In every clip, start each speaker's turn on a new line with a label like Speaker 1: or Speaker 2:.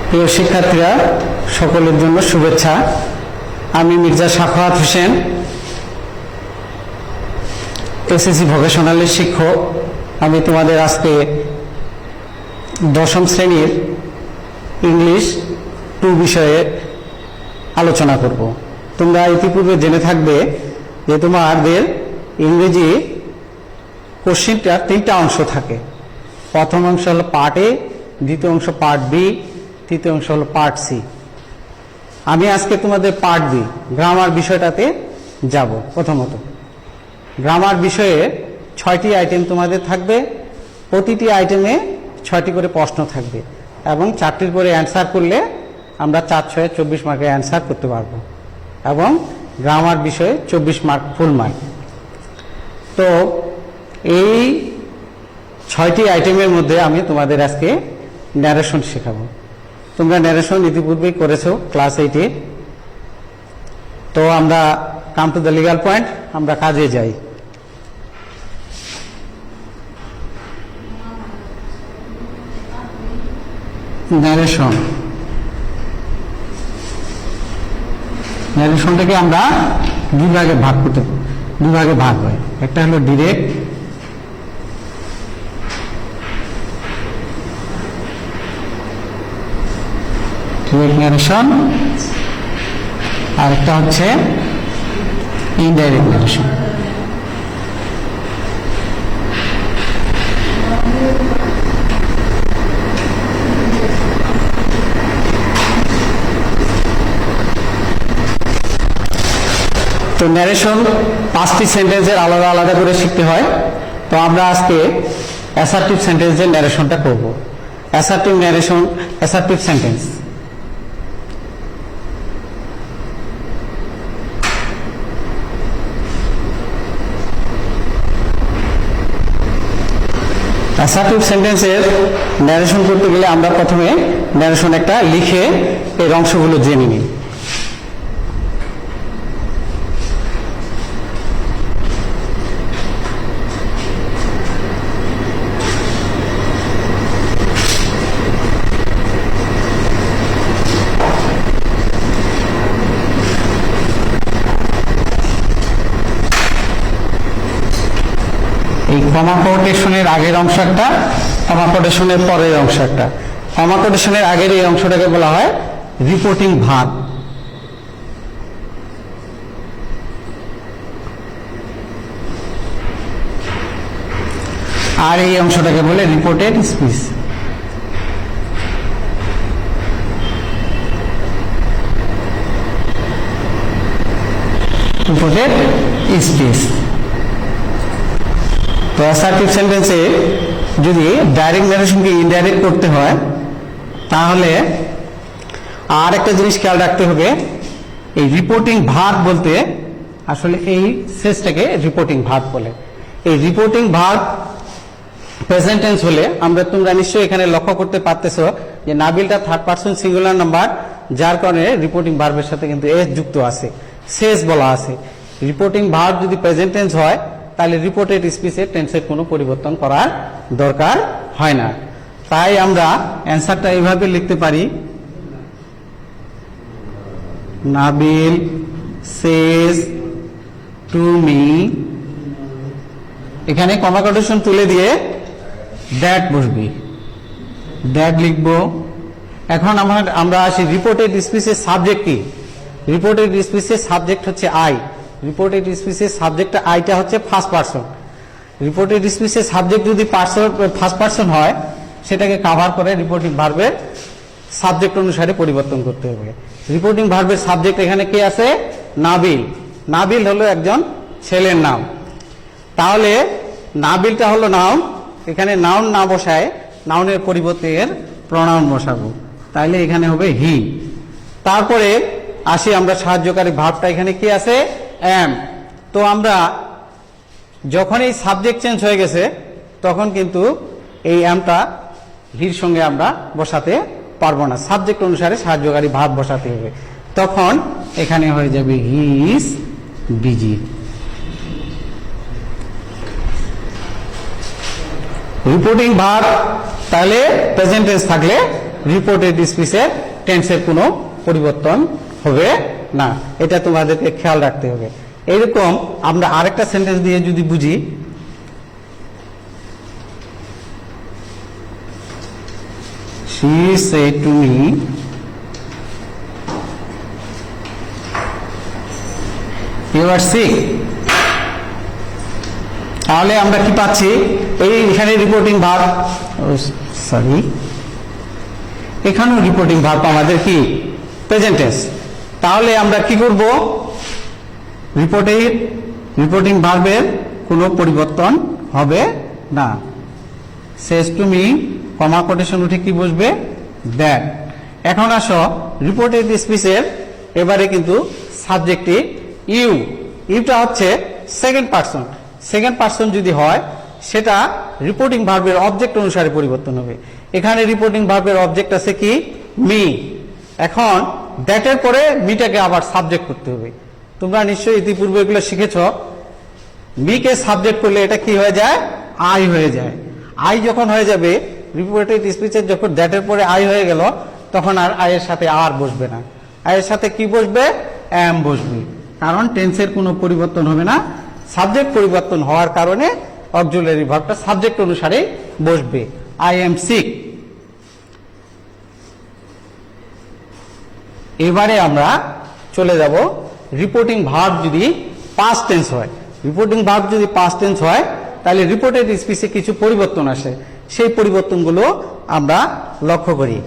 Speaker 1: প্রিয় শিক্ষার্থীরা, সকলের জন্য শুভেচ্ছা। আমি মির্জা সাখাওয়াত হোসেন, এসএসসি ভোকেশনালের শিক্ষক। আমি তোমাদের আজকে দশম শ্রেণীর ইংলিশ 2 বিষয়ে আলোচনা করব। তোমরা ইতিপূর্বে জেনে থাকবে যে তোমাদের ইংরেজি কোশ্চেনটা 3টা অংশ থাকে। প্রথম অংশ হলো পার্ট এ, দ্বিতীয় অংশ পার্ট বি, তৃতীয় অংশ হলো পার্ট সি। আমি আজকে তোমাদের পার্ট বি গ্রামার বিষয়টাতে যাব। প্রথমত গ্রামার বিষয়ে 6টি আইটেম তোমাদের থাকবে। প্রতিটি আইটেমে 6টি করে প্রশ্ন থাকবে এবং 4টির করে অ্যান্সার করলে আমরা 4×6 24 মার্কের অ্যান্সার করতে পারবো এবং গ্রামার বিষয়ে 24 মার্ক ফুল মার্ক। তো এই 6টি আইটেমের মধ্যে আমি তোমাদের আজকে ন্যারেশন শেখাবো। তোমরা ন্যারেশন ইতিপূর্বেই করেছো ক্লাস 8-এ। তো আমরা come to the legal point, আমরা কাজে যাই। ন্যারেশন, ন্যারেশনটাকে আমরা দুই ভাগে ভাগ হয়। একটা হলো ডিরেক্ট, ন্যারেশন, আর একটা হচ্ছে ইনডাইরেক্ট ন্যারেশন। তো ন্যারেশন 5টি সেন্টেন্সের আলাদা আলাদা করে শিখতে হয়। তো আমরা আজকে অ্যাসার্টিভ সেন্টেন্সের ন্যারেশনটা করব। Assertive narration, assertive sentence. Assertive সেন্টেন্সের ন্যারেশন করতে গেলে আমরা প্রথমে ন্যারেশন একটা লিখে এর অংশগুলো জেনে নিই। এই কমা কোটেশনের আগের অংশ একটা, কমা কোটেশনের পরের অংশ একটা। কমা কোটেশনের আগের এই অংশটাকে বলা হয় রিপোর্টিং ভার্ব। আর এই অংশটাকে বলে রিপোর্টেড স্পিচ। Reported speech. তো অ্যাসার্টিভ সেন্টেন্সে যদি ডাইরেক্ট ন্যারেশনকে ইনডাইরেক্ট করতে হয় তাহলে আর একটা জিনিস খেয়াল রাখতে হবে। এই রিপোর্টিং ভার্ব বলতে আসলে এই শেষটাকে রিপোর্টিং ভার্ব বলে। এই রিপোর্টিং ভার্ব প্রেজেন্ট টেন্স হলে তোমরা নিশ্চয়ই এখানে লক্ষ্য করতে পারতেছো যে নাবিলটা 3rd পারসন সিঙ্গুলার নাম্বার, যার কারণে রিপোর্টিং ভার্বের সাথে কিন্তু এস যুক্ত আছে, শেষ বলা আছে। রিপোর্টিং ভার্ব যদি প্রেজেন্ট টেন্স হয় তাহলে রিপোর্টেড স্পিচের টেন্সের কোনো পরিবর্তন করার দরকার হয় না। তাই আমরা অ্যান্সারটা এইভাবে লিখতে পারি, নাবিল সেজ টু মি। এখানে কমা কোটেশন তুলে দিয়ে দ্যাট বসবি, দ্যাট লিখবো। এখন আমরা আসি রিপোর্টেড স্পিচের সাবজেক্ট কি। রিপোর্টেড স্পিচের সাবজেক্ট হচ্ছে আই। রিপোর্টেড স্পিচের সাবজেক্টটা আইটা হচ্ছে ফার্স্ট পারসন। রিপোর্টেড স্পিচের সাবজেক্ট যদি ফার্স্ট পারসন হয় সেটাকে কাভার করে রিপোর্টিং ভার্বের সাবজেক্ট অনুসারে পরিবর্তন করতে হবে। রিপোর্টিং ভার্বের সাবজেক্ট এখানে কে আছে? নাবিল। নাবিল হলো একজন ছেলের নাম। তাহলে নাবিলটা হলো নাউন, এখানে নাউন না বসায় নাউনের পরিবর্তে এর প্রনাউন বসাবো, তাইলে এখানে হবে হি। তারপরে আসি আমরা সাহায্যকারী ভার্বটা, এখানে কি আছে? এম। তো আমরা যখন এই সাবজেক্ট চেঞ্জ হয়ে গেছে তখন কিন্তু এই এমটা হির সঙ্গে আমরা বসাতে পারবো না, সাবজেক্ট অনুসারে সাহায্যকারী ভার্ব বসাতে হবে। তখন এখানে হয়ে যাবে he is busy. Reporting verb তাহলে প্রেজেন্ট টেন্স থাকলে রিপোর্টেড স্পিচের টেন্সের কোনো পরিবর্তন হবে না, এটা তোমাদেরকে খেয়াল রাখতে হবে। এরকম আমরা আরেকটা সেন্টেন্স দিয়ে যদি বুঝি, she said to me you are sick, তাহলে আমরা কি পাচ্ছি, এখানে রিপোর্টিং ভার্ব, সরি এখানেও রিপোর্টিং ভার্ব আমাদের কি প্রেজেন্ট টেন্স। তাহলে আমরা কি করব, রিপোর্টিং ভার্বের কোনো পরিবর্তন হবে না। Says to me comma quotation উঠে কি বসবে, দ্যাট। এখন আসো রিপোর্টেড স্পিচের এবারে কিন্তু সাবজেক্টে ইউটা হচ্ছে সেকেন্ড পারসন যদি হয় সেটা রিপোর্টিং ভার্বের অবজেক্ট অনুসারে পরিবর্তন হবে। এখানে রিপোর্টিং ভার্বের অবজেক্ট আছে কি, মি। এখন দ্যাটের পরে মিটাকে আবার সাবজেক্ট করতে হবে। তোমরা নিশ্চয়ই ইতিপূর্বে এগুলো শিখেছ, মিকে সাবজেক্ট করলে এটা কি হয়ে যায়, আই হয়ে যায়। আই যখন হয়ে যাবে, রিপোর্টেড স্পিচের যখন দ্যাটের পরে আই হয়ে গেল, তখন আর আয়ের সাথে আর বসবে না, আয়ের সাথে কি বসবে, এম বসবে। কারণ টেন্সের কোনো পরিবর্তন হবে না, সাবজেক্ট পরিবর্তন হওয়ার কারণে অক্সিলারি ভার্বটা সাবজেক্ট অনুসারে বসবে, আই এম সিক। এবারে আমরা চলে যাব রিপোর্টিং ভার্ব যদি পাস্ট টেন্স হয়। রিপোর্টিং ভার্ব যদি পাস্ট টেন্স হয় তাহলে রিপোর্টেড স্পিচে কিছু পরিবর্তন আসে, সেই পরিবর্তনগুলো আমরা লক্ষ্য করি।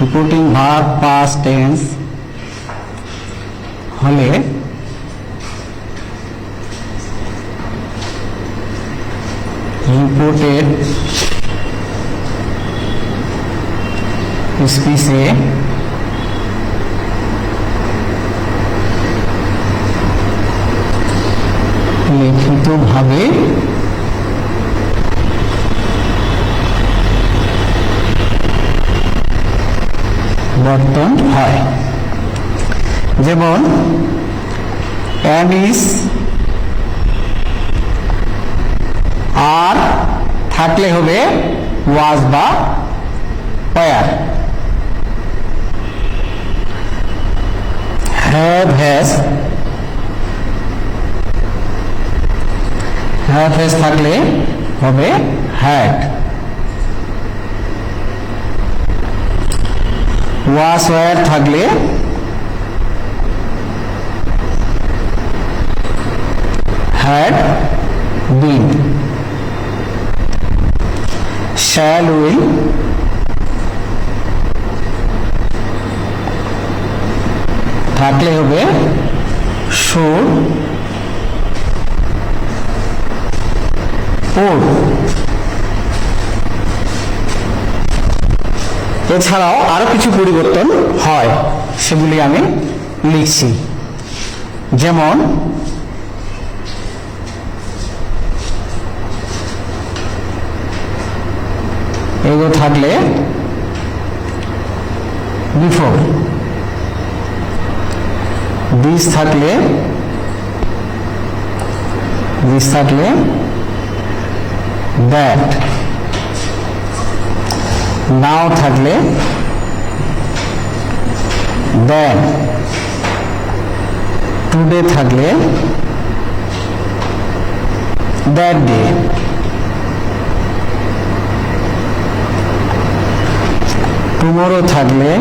Speaker 1: রিপোর্টিং ভার্ব পাস্ট টেন্স হলে রিপোর্টেড স্পিচে লিখিতভাবে বর্তন হয়। যেমন এম ইজ, আর থাকলে হবে ওয়াজ বা ওয়ার। হ্যাভ হ্যাজ থাকলে হবে হ্যাড। ওয়াজ ওয়ার থাকলে হ্যাড বিন। শ্যাল উইল থাকলে হবে শুড উড। এছাড়াও আরো কিছু পরিবর্তন হয়, সেগুলি আমি লিখছি। যেমন এগুলো থাকলে বিফোর, দিস থাকলে দ্যাট, নাও থাকলে দেন, টুডে থাকলে দ্যাট ডে, টুমরো থাকলে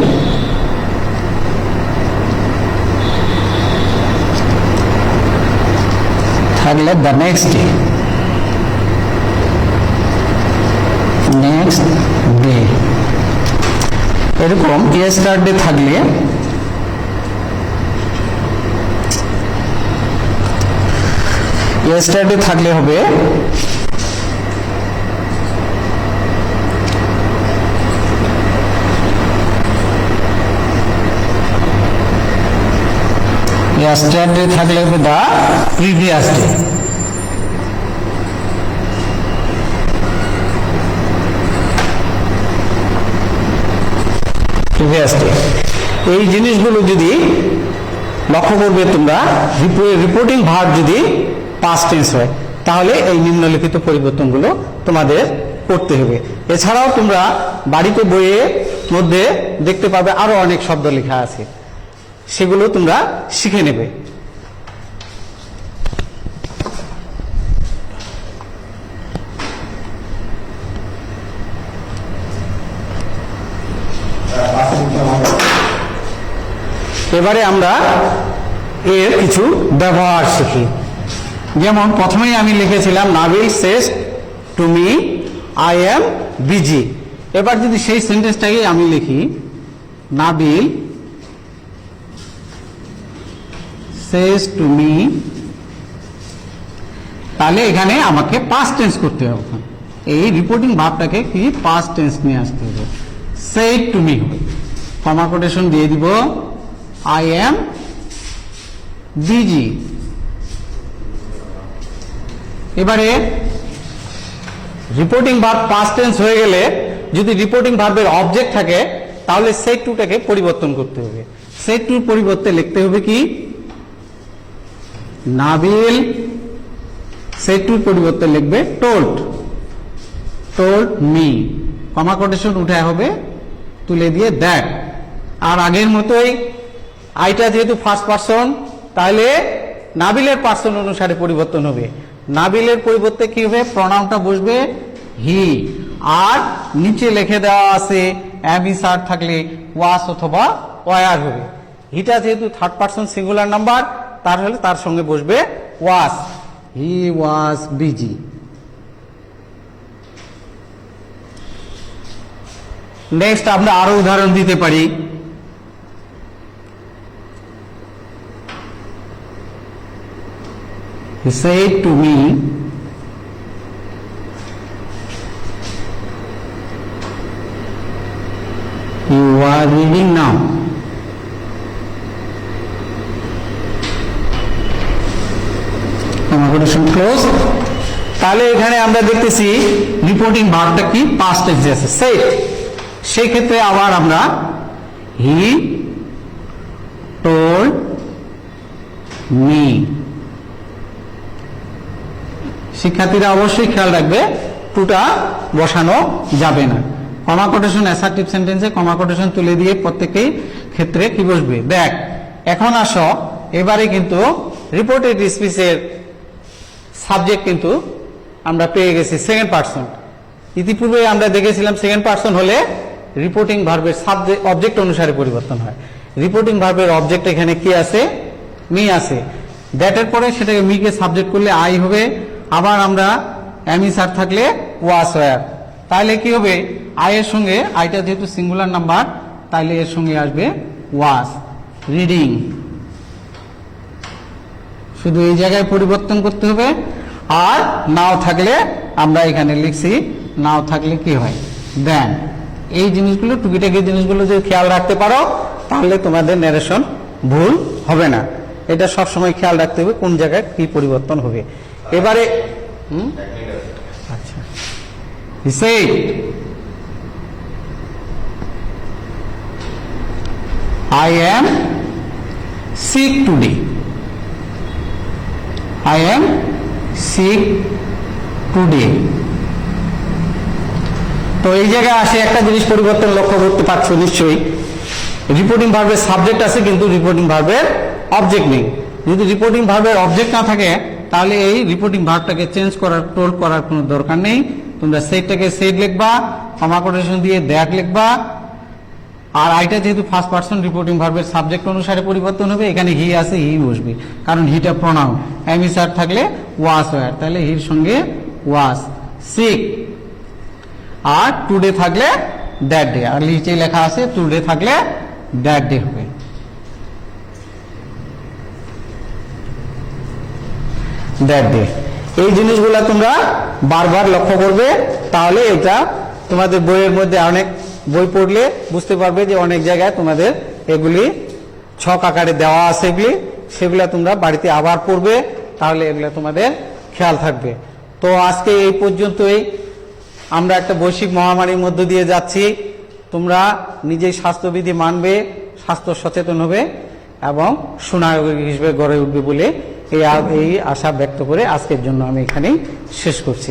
Speaker 1: the next day, next day. এরকম ইয়েস্টারডে থাকলে হবে yesterday থাকলে হবে the previous day। এই জিনিসগুলো যদি লক্ষ্য করবে তোমরা রিপোর্টিং ভার্ব যদি পাস্ট টেন্স হয় তাহলে এই নিম্নলিখিত পরিবর্তনগুলো তোমাদের করতে হবে। এছাড়াও তোমরা বাড়িতে বইয়ের মধ্যে দেখতে পাবে আরো অনেক শব্দ লেখা আছে, সেগুলো তোমরা শিখে নেবে। এবারে আমরা এর কিছু ব্যবহার শিখি। যেমন প্রথমেই আমি লিখেছিলাম Nabil says to me I am busy. এবার যদি সেই সেন্টেন্সটাকে আমি লিখি নাবিল সেজ টু মি, তাহলে এখানে আমাকে পাস্ট টেন্স করতে হবে। এই রিপোর্টিং ভাবটাকে কি পাস্ট টেন্স নিয়ে আসতে হবে। সেড টু মি হবে, কমা কোটেশন দিয়ে দিব I am busy। এবারে রিপোর্টিং ভার্ব পাস্ট টেন্স হয়ে গেলে যদি রিপোর্টিং ভার্বের অবজেক্ট থাকে তাহলে সেড টুটাকে পরিবর্তন করতে হবে। সেড টুর পরিবর্তে লিখতে হবে কি নাবিল, সেড টুর পরিবর্তে লিখবে টোল্ড, টোল্ড মি, কমা কোটেশন উঠে হবে তুলে দিয়ে দ্যাট। আর আগের মতোই আইটা যেহেতু ফার্স্ট পারসন তাহলে নাবিলের পার্সন অনুসারে পরিবর্তন হবে। নাবিলের পরিবর্তে কি হবে, প্রনাউনটা বসবে হি, আর নিচে লিখে দেওয়া আছে এম ইস আর থাকলে ওয়াস অথবা ওয়ার হবে। হিটা যেহেতু থার্ড পারসন সিঙ্গুলার নাম্বার তাহলে তার সঙ্গে বসবে ওয়াস, হি ওয়াজ বিজি। নেক্সট আমরা আরো উদাহরণ দিতে পারি। He said to me, you are reading now. Close. তাহলে এখানে আমরা দেখতেছি রিপোর্টিং ভার্বটা কি পাস্ট টেন্সে আছে সেড। সেই ক্ষেত্রে আবার আমরা হি টোল্ড মি। শিক্ষার্থীরা অবশ্যই খেয়াল রাখবে টুটা বসানো যাবে না। কমা কোটেশন অ্যাসার্টিভ সেন্টেন্সে কমা কোটেশন তুলে দিয়ে প্রত্যেকেই ক্ষেত্রে কি বসবে দেখ। এখন আসো এবারে কিন্তু রিপোর্টেড স্পিচের সাবজেক্ট কিন্তু আমরা পেয়ে গেছি সেকেন্ড পারসন। ইতিপূর্বে আমরা দেখেছিলাম সেকেন্ড পারসন হলে রিপোর্টিং ভার্বের সাবজেক্ট অবজেক্ট অনুসারে পরিবর্তন হয়। রিপোর্টিং ভার্বের অবজেক্ট এখানে কি আছে, মি আছে। দ্যাটের পরে সেটাকে মিকে সাবজেক্ট করলে আই হবে। আবার আমরা এমিসার থাকলে ওয়াস ওয়ার। তাহলে কি হবে, আই এর সঙ্গে আইটা যেহেতু সিঙ্গুলার নাম্বার তাহলে এর সঙ্গে আসবে ওয়াস রিডিং। শুধু এই জায়গায় পরিবর্তন করতে হবে। আর নাও থাকলে আমরা এখানে লিখছি নাও থাকলে কি হয় দেন। এই জিনিসগুলো টুকিটাকি জিনিসগুলো যদি খেয়াল রাখতে পারো তাহলে তোমাদের ন্যারেশন ভুল হবে না। এটা সবসময় খেয়াল রাখতে হবে কোন জায়গায় কি পরিবর্তন হবে। এবারে আচ্ছা, he said I am sick today. I am sick today. তো এই জায়গায় আসে একটা জিনিস পরিবর্তন লক্ষ্য করতে পারছো নিশ্চয়ই। রিপোর্টিং ভার্বের সাবজেক্ট আছে কিন্তু রিপোর্টিং ভার্বের অবজেক্ট নেই। যদি রিপোর্টিং ভার্বের অবজেক্ট না থাকে তাহলে এই রিপোর্টিং ভার্বটাকে চেঞ্জ করার টোল করার কোনো দরকার নেই। তোমরা সেটটাকে সেট লিখবা, কমা কোটেশন দিয়ে দ্যাট লিখবা। আর আইটা যেহেতু ফার্স্ট পারসন রিপোর্টিং ভার্বের সাবজেক্ট অনুসারে পরিবর্তন হবে। এখানে হি আছে, হি বসবে কারণ হিটা প্রনাউন। এমিসার থাকলে ওয়াস ওয়ার, তাহলে হির সঙ্গে ওয়াস সিক। আর টুডে থাকলে দ্যাট ডে, আর নিচে লেখা আছে টুডে থাকলে দ্যাট ডে হবে। That day. এই জিনিসগুলো তোমরা বারবার লক্ষ্য করবে, তাহলে এটা তোমাদের বইয়ের মধ্যে অনেক বই পড়লে বুঝতে পারবে যে অনেক জায়গায় তোমাদের এগুলি ছক আকারে দেওয়া আছে এগুলি, সেগুলা তোমরা বাড়িতে আবার পড়বে, তাহলে এগুলা তোমাদের খেয়াল থাকবে। তো আজকে এই পর্যন্তই। আমরা একটা বৈশ্বিক মহামারীর মধ্য দিয়ে যাচ্ছি। তোমরা নিজেই স্বাস্থ্যবিধি মানবে, স্বাস্থ্য সচেতন হবে। এবং সুনাগরিক হিসেবে গড়ে উঠবে বলে এই আশা ব্যক্ত করে আজকের জন্য আমি এখানেই শেষ করছি।